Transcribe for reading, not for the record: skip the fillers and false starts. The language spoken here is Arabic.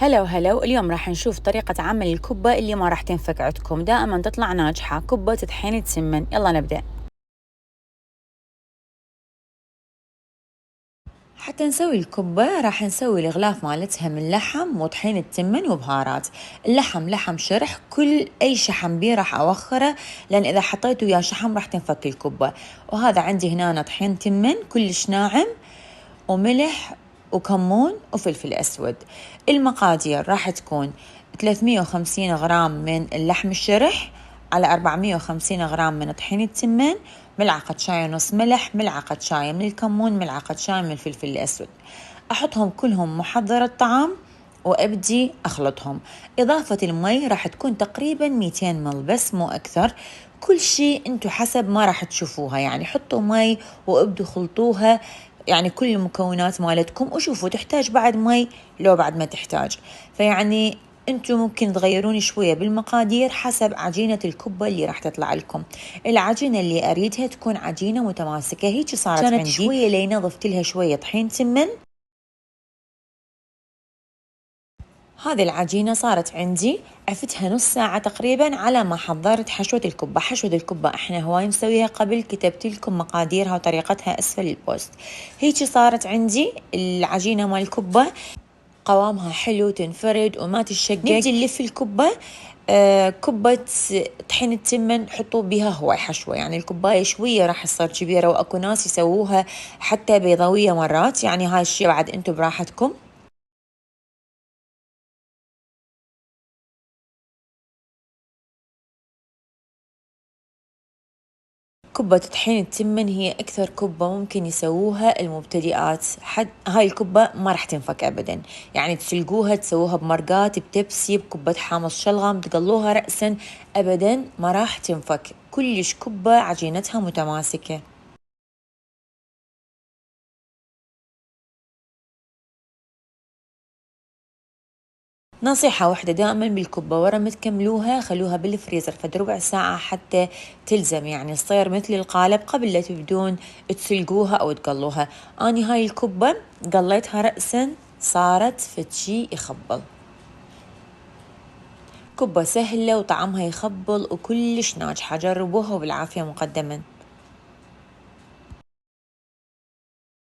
هلا وهلا. اليوم راح نشوف طريقة عمل الكبة اللي ما راح تنفك عندكم، دائما تطلع ناجحة، كبة طحينة سمن. يلا نبدأ. حتى نسوي الكبة راح نسوي الغلاف مالتها من لحم وطحينة تمن وبهارات. اللحم لحم شرح، كل أي شحم بيه راح أوخره، لأن إذا حطيته ويا شحم راح تنفك الكبة. وهذا عندي هنا طحين تمن كلش ناعم، وملح وكمون وفلفل أسود. المقادير راح تكون 350 غرام من اللحم الشرح، على 450 غرام من طحين التمن، ملعقة شاي ونص ملح، ملعقة شاي من الكمون، ملعقة شاي من الفلفل الأسود. أحطهم كلهم محضر الطعام وأبدي أخلطهم. إضافة المي راح تكون تقريبا 200 مل بس مو أكثر. كل شيء أنتوا حسب ما راح تشوفوها، يعني حطوا مي وابدوا خلطوها، يعني كل المكونات مالتكم، وشوفوا تحتاج بعد مي لو بعد ما تحتاج. فيعني انتم ممكن تغيرون شوية بالمقادير حسب عجينة الكبة اللي راح تطلع لكم. العجينة اللي أريدها تكون عجينة متماسكة. هيك صارت كانت عندي شوية لين ضفت لها شوية طحين سمن. هذه العجينة صارت عندي عفتها نص ساعة تقريبا على ما حضرت حشوة الكبة. حشوة الكبة احنا هواي نسويها قبل، كتبت لكم مقاديرها وطريقتها أسفل البوست. هيك صارت عندي العجينة مال الكبة، قوامها حلو، تنفرد وما تشقق. نبدي نلف الكبة. كبة طحين التمن حطوا بها هواي حشوة، يعني الكوباية شوية راح تصير كبيرة، وأكو ناس يسووها حتى بيضاوية مرات، يعني هاي الشي بعد انتو براحتكم. كبة طحين التمن هي أكثر كبة ممكن يسووها المبتدئات، حد هاي الكبة ما راح تنفك أبدا، يعني تسلقوها تسووها بمرقات، بتبسي، بكبة حامص شلغم، تقلوها رأسا، أبدا ما راح تنفك. كلش كبة عجينتها متماسكة. نصيحة واحدة دائما بالكبة، ورا ما تكملوها خلوها بالفريزر فد ربع ساعة حتى تلزم، يعني تصير مثل القالب قبل لا تبدون تسلقوها أو تقلوها. أني هاي الكبة قليتها رأسا، صارت فتشي يخبل. كبة سهلة وطعمها يخبل وكلش ناجحة، جربوها وبالعافية مقدما.